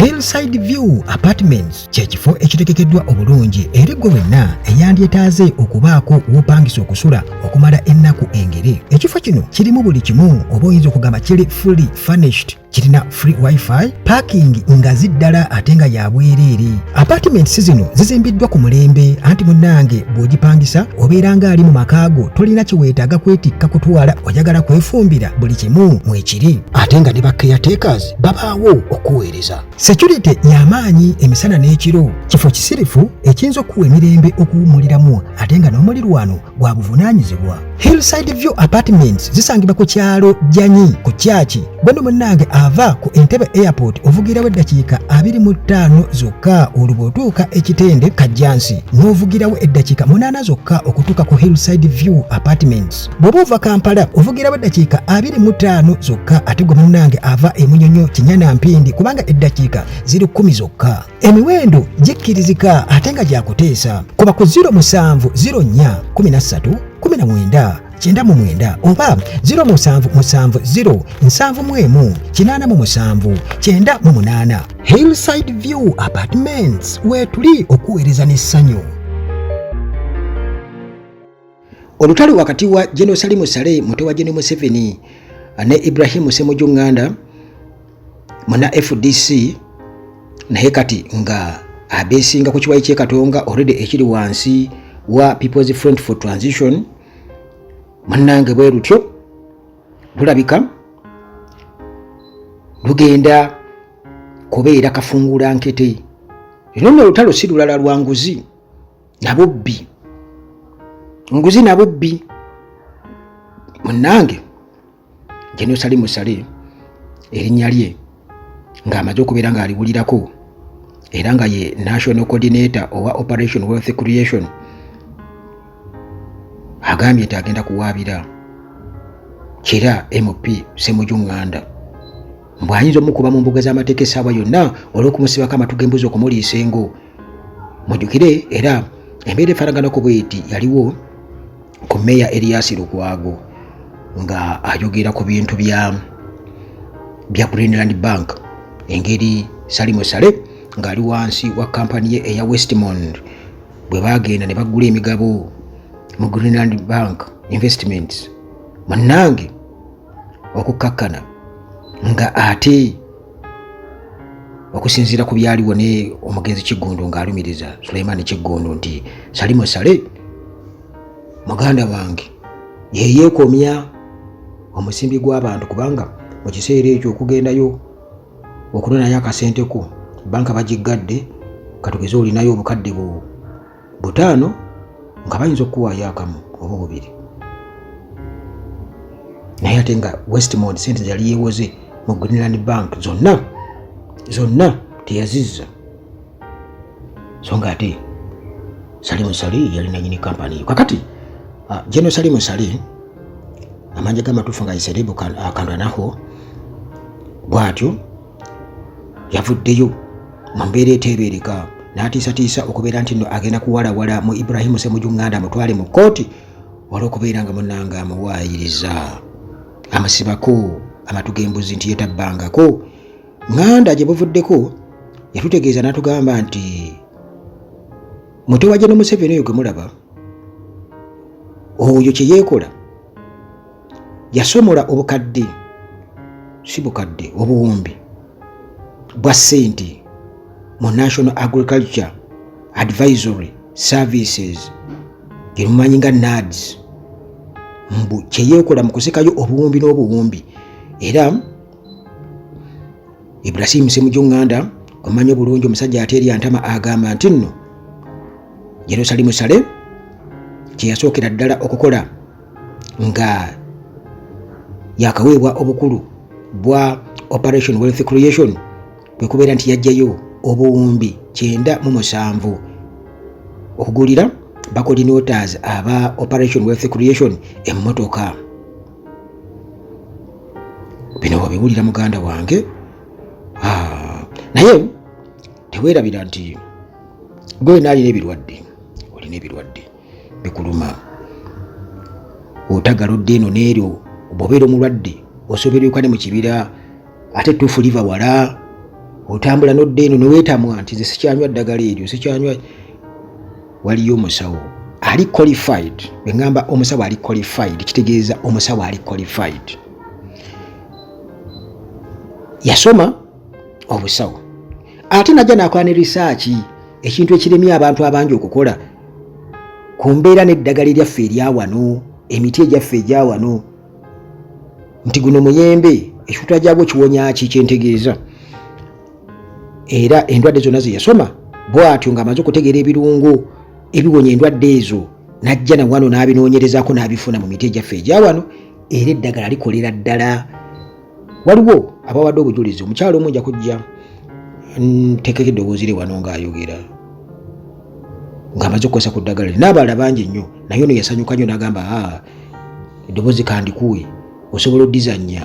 Hillside View Apartments kyekifo ekitegekeddwa obulungi eri gwe wenna eyandyetaaze okubaako w'opangisa okusula okumala ennaku engere. Ekifo kino kirimu buli kimu, oba oyinza okugamba kiri fully furnished. Kirina free wifi, parking nga ziddala ate nga ya bwereere. Apartments zino zizimbiddwa ku mulembe, anti munnange bw'ogipangisa obeera ng'ali mu makaago, tolina kiweetaaga kwetikka kutwala, oyagala kwefumbira buli kimu mwekiri. Ate nga ne ba caretakers babaawo okuweereza. Security y'amaanyi emisana n'ekiro. Kifo kisirifu ekiyinza okuwa emirembe okuwummuliramu ate nga n'omulirwano gwa buvunaanyizibwa. Hillside View Apartments zisangibwa ku kyalo Janyi ku Kyaki. Bw'ono munnange ava ku Entebbe Airport ovugirawo eddakiika 25 zokka olubutuuka ekitende Kajjansi, n'ovugirawo eddakiika 8 zokka okutuuka ku Hillside View Apartments. Bw'oba ova Kampala ovugirawo eddakiika 25 zokka, ate gwe munnange ava e Munyonyo Kinyana Mpindi kubanga eddakiika ziri 10 zokka. Emiwendo gikkirizika ate nga gyakuteesa. Kuba ku 0704 13 19 99 oba 0770 717 8 Hillside View Apartments, wetuli okuweereza n'essanyu. Olutalo wakati wa General Salim Saleh muto wa General Museveni ne Ibrahim Ssemujju Nganda muna FDC naye kati nga abeesinga ku kiwayi ky'Ekatonga already ekiri wansi wa People's Front for Transition. Munnange bwe lutyo lulabika lugenda kubeera kafungula nkete. Lino nno olutalo si lulala lwa nguzi na bubbi. Nguzi na bubbi. Munnange General Salim Saleh erinnya lye ng'amaze okubeera ng'aliwulirako era nga ye National Coordinator owa Operation Wealth Creation, agambye nti agenda kuwaabira kira MP Ssemujju Nganda mbw'ayinza omukuba mu mbuga z'amateeka essaawa yonna olw'okumusibako amatu g'embuzi okumuliisa engo. Mujjukire era embeera efaanaganako bw'eti yaliwo ku Meya Erias Lukwago nga ayogera ku bintu bya Greenland Bank, engeri Salim Saleh ng'ali wansi wa kampani ye eya Westmond bwe baagenda ne bagula emigabo mu Greenland Bank Investments. Munnange okukkakkana nga ate okusinziira ku byaliwo ne omugenzi Kiggondo ng'alumiriza Sulaiman Kiggondo nti Salim Saleh muganda wange yeyeekomya omusimbi gw'abantu kubanga mu kiseera ekyo okugendayo okunonayo akasente ko banka bagigadde katugeze olinayo obukadde 5 nga bayinza okuwaayo akamu oba 2, naye ate nga Westmond sente yali yeewoze mu Greenland Bank zonna teyazizza, so nga ate Salim Saleh yali nanyini kampani. Kakati General Salim Saleh amanje g'amatuufu nga yiserebu akandwanaho bw'atyo yavuddeyo mu mbeera eteebereka n'atiisatiisa okubeera nti nno agenda kuwalawala mu Ibrahim Ssemujju Nganda amutwale mu kkooti olw'okubeera nga munnange amuwaayiriza amusibako amatu g'embuzi nti yetabbangako. Nganda gye buvuddeko yatutegeeza n'atugamba nti muto wa General Museveni oyo gwe mulaba oyo kye yeekola yasomola obukadde si bukadde obuwumbi bwa ssente mu National Agriculture Advisory Services gye mumanyi nga NADS, mbu kye yeekola mu kusikayo obuwumbi n'obuwumbi. Era Ibrahim Ssemujju Nganda omanyi obulungi omusajja ate eri antama agamba nti nno General Salim Saleh kye yasookera ddala okukola nga yakaweebwa obukulu bwa Operation Wealth Creation kwe kubeera nti yajjayo obuwumbi 97 okugulira bacoordinators aba Operation Wealth Creation emmotoka. Bino wabiwulira muganda wange. Naye teweerabira nti gwe naalina ebirwadde bikuluma otagaludde eno n'eryo bw'obeera omulwadde osobereruka ne mu kibira ate tuufu liva wala otambula nodde eno neweetamwa nti nze sikyanywa ddagala eryo sikyanywa. Waliyo omusawo ali qualified. Bwe ngamba omusawo ali qualified kitegeeza omusawo ali qualified. Yasoma obusawo ate najja nakola ne research ekintu ekiremye abantu abangi okukola ku mbeera n'eddagala eryaffe eryawano, emiti egyaffe egyawano, nti guno muyembe ekikuta gyagwo kiwonya ki kyentegeeza. Era endwadde zonna ze yasoma bw'atyo ng'amaze okutegeera ebirungo ebiwonya endwadde ezo, najja na wano n'abinoonyerezaako n'abifuna mu miti egyaffe egyawano, era eddagala likolera ddala. Waliwo abawadde obujulizi, omukyalo omu nja kujja nteekeko eddoboozi lye wano ng'ayogera ng'amaze okukozesa ku ddagala n'abalala bangi nnyo, naye ono yasanyuka nnyo n'agamba eddoboozi kandikuwe osobola oddizannya,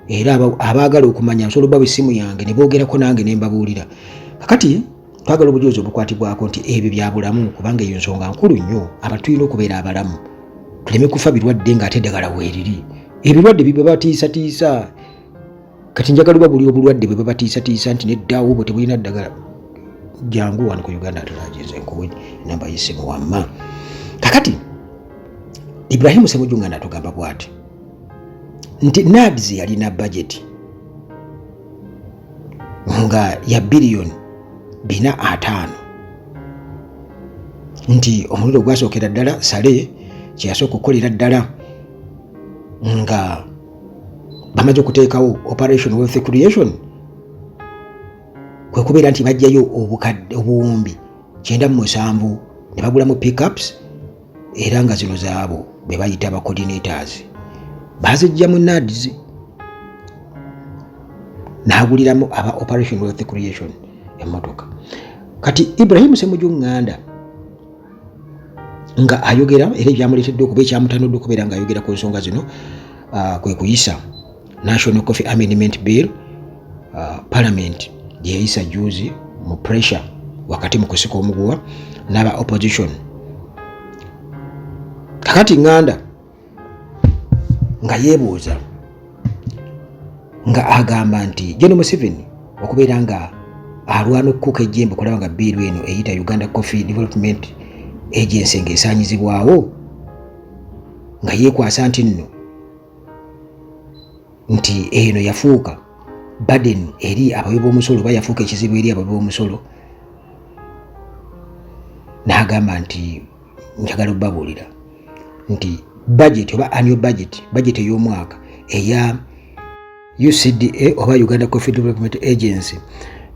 era abaagala okumanya nsobola obbawa essimu yange ne boogerako nange ne mbabuulira. Kakati twagala obujulizi obukwatibwako nti ebyo bya bulamu, kubanga eyo nsonga nkulu nnyo. Abantu tulina okubeera abalamu, tuleme kufa birwadde ng'ate eddagala weeriri. Ebirwadde bye babatiisatiisa, kati njagala buli obulwadde bwe babatiisatiisa nti neddaawo bwe tebulina ddagala. Jangu wano ku Uganda atulagize nkuwe namba y'essimu wamma. Kakati Ibrahim Ssemujju Nganda atugamba bw'ati nti NAADS yalina budget nga ya biliyoni 450, nti omuliro gwasookera ddala Sale kye yasooka okukolera ddala nga bamaze okuteekawo Operation Wealth Creation, kwe kubeera nti bajjayo obuwumbi 97 ne bagulamu pickups, era nga zino zaabo be bayita aba coordinators bazijja mu NAADS n'aguliramu aba Operation Wealth Creation emmotoka. Kati Ibrahim Ssemujju Nganda nga ayogera era ebyamuleetedde okuba ekyamutanudde okubeera ng'ayogera ku nsonga zino kwe kuyisa National Coffee Amendment Bill, Parliament gye yayisa juzi mu pressure wakati mu kusika omuguwa n'aba opposition. Kakati Nganda nga yeebuuza nga agamba nti General Museveni okubeera nga alwana okukuuka ejjembe okulaba nga biiru eno eyita Uganda Coffee Development Agency ng'esaanyizibwawo, nga yeekwasa nti nno nti eno yafuuka burden eri abawi b'omusolo, oba yafuuka ekizibu eri abawi b'omusolo. N'agamba nti njagala obbabuulira nti budget oba annual budget ey'omwaka eya UCDA oba Uganda Coffee Development Agency,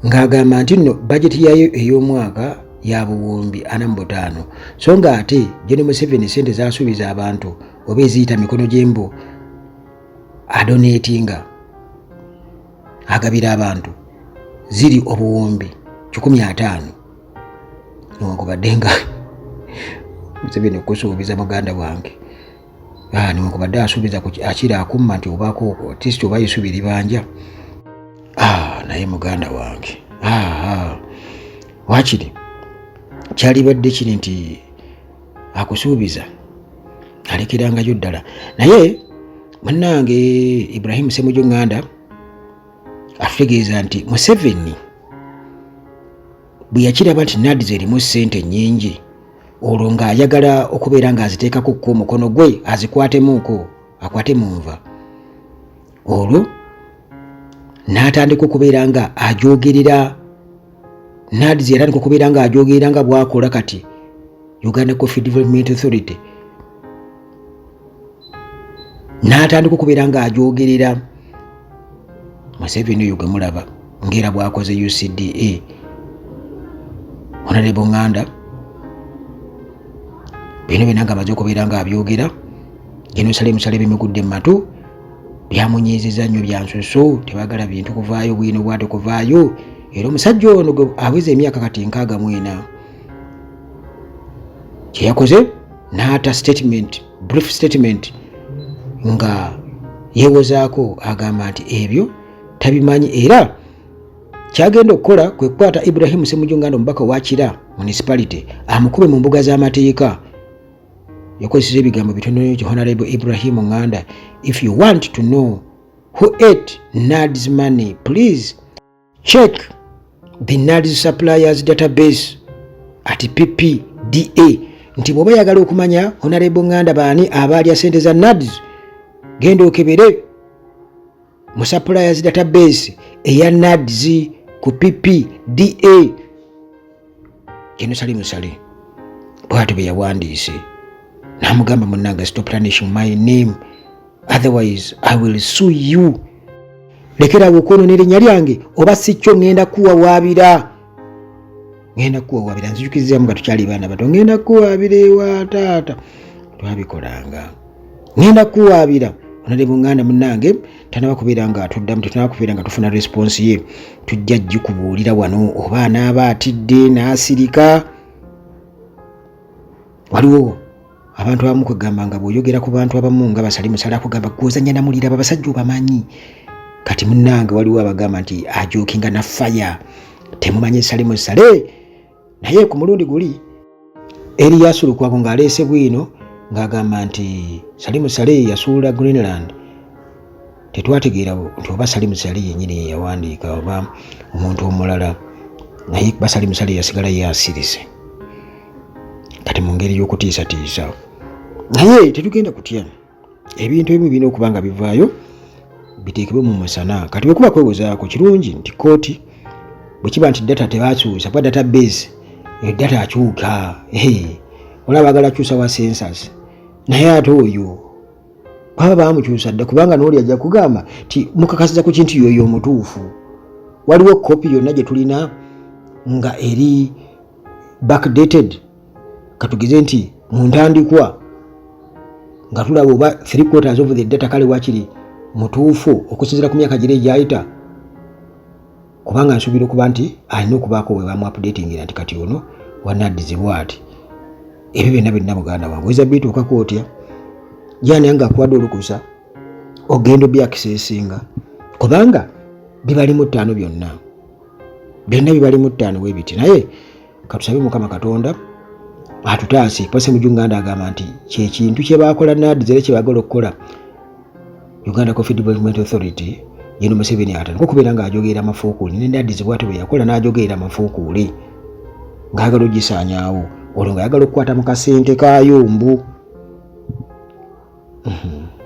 ng'agamba nti nno budget yayo ey'omwaka ya buwumbi 45, so nga ate General Museveni sente z'asuubiza abantu oba eziyita mikono gy'embo adonatinga agabira abantu ziri obuwumbi 150, newankubadde nga Museveni okusuubiza muganda wange newankubadde asuubiza akiri akumma nti obaako tisiti oba yesubi libanja naye muganda wange wakiri kyalibadde kiri nti akusuubiza alekerangayo ddala. Naye munnange Ibrahim Ssemujju Nganda ategeeza nti Museveni bwe yakiraba nti NAADS erimu ssente nnyingi, olwo ng'ayagala okubeera ng'aziteekako omukono gwe azikwatemuuko, akwate mu nva, olwo n'atandika okubeera nga ajoogerera NAADS, yatandika okubeera nga ajoogerera nga bw'akola kati Uganda Coffee Development Authority, n'atandika okubeera nga ajoogerera Museveni oyo gwe mulaba ng'era bw'akoze UCDA. Honorable Nganda bino byonna ng'amaze okubeera nga abyogera, Jerusalem bimugudde mu matu, byamunyiizizza nnyo, byansuso, tebaagala bintu kuvaayo, bwino bwate kuvaayo. Era omusajja ono aweza emyaka kati 64 kye yakoze n'ata statement, brief statement, nga yeewozaako agamba nti ebyo tabimanyi, era kyagenda okukola kwe kukwata Ibrahim Ssemujju Nganda omubaka wa Kira municipality amukube mu mbuga z'amateeka. Yakozesa ebigambo bitono nnyo Honorable Ibrahim Nganda, if you want to know who ate NAADS money, please check the NADS suppliers database at PPDA nti bw'oba yagala okumanya Honorable Nganda baani abaalya ssente za NADS genda okebere mu suppliers database eya NADS ku PPDA. Kino Salimu Sale bw'atyo bwe yawandiise n'amugamba munnange, stop tarnishing my name otherwise I will sue you. Lekerawo okwonoona erinnya lyange oba si kyo ngenda kuwawaabira. Nzijukizaamu nga tukyali baana bato, ngenda kuwaabira ewa taata. Twabikolanga. Ngenda kuwaabira. Honorable Nganda munnange tanaba kubeera nga atuddamu, tetunaba kubeera nga tufuna response ye. Tujja gikubuulira wano oba anaaba atidde n'asirika. Waliwo abantu abamu kwegamba nga bw'oyogera ku bantu abamu nga Salimu Sale akugamba gw'ozannya namulira abasajja obamanyi. Kati munnange waliwo abagamba nti ajookinga na fire. Temumanyi Salimu Sale. Naye ku mulundi guli eri yasulukwako ng'aleese bwino ng'agamba nti Salimu Sale yasuula Greenland. Tetwategeera nti oba Salimu Sale yennyini yawandiika oba omuntu omulala, naye kuba Salimu Sale yasigala yasirise. Kati mu ngeri y'okutiisatiisa. Naye tetugenda kutya. Ebintu ebimu birina okuba nga bivaayo biteekebwe mu musana. Kati bwe kuba kwewozaako kirungi nti kooti bwe kiba nti data tebakyusa kuba database data akyuka. Olaba baagala kyusa wa census. Naye ate oyo baba bamukyusa dda kubanga n'oli ajja kugamba ti mukakasiza ku kintu yoyo omutuufu. Waliwo kopi yonna gye tulina nga eri backdated. Katugeze nti mu ntandikwa nga tulaba oba 3/4 of the data kale wakiri mutuufu okusinziira ku myaka gire egyayita, kubanga nsuubira okuba nti alina okubaako we bamu updating nti kati ono wanaddizi bw'ati. Ebyo byonna birina muganda wange oyinza bituukako otya? Jani anga akuwadde olukusa ogenda obyakiseesinga kubanga bibalimu 5 byonna bibalimu 5 webiti. Naye katusabe Mukama Katonda atutaasi. Pase mu Uganda agamba nti kyekintu kye baakola NADS era kye baagala okukola Uganda Coffee Development Authority. Jeno Museveni atandika kubeera ng'ajogeera amafuukuuli ne NADS bw'atyo bwe yakola n'ajogeera amafuukuuli ng'agala ogisaanyaawo olwo nga yagala okukwata mu kasente kaayo mbu.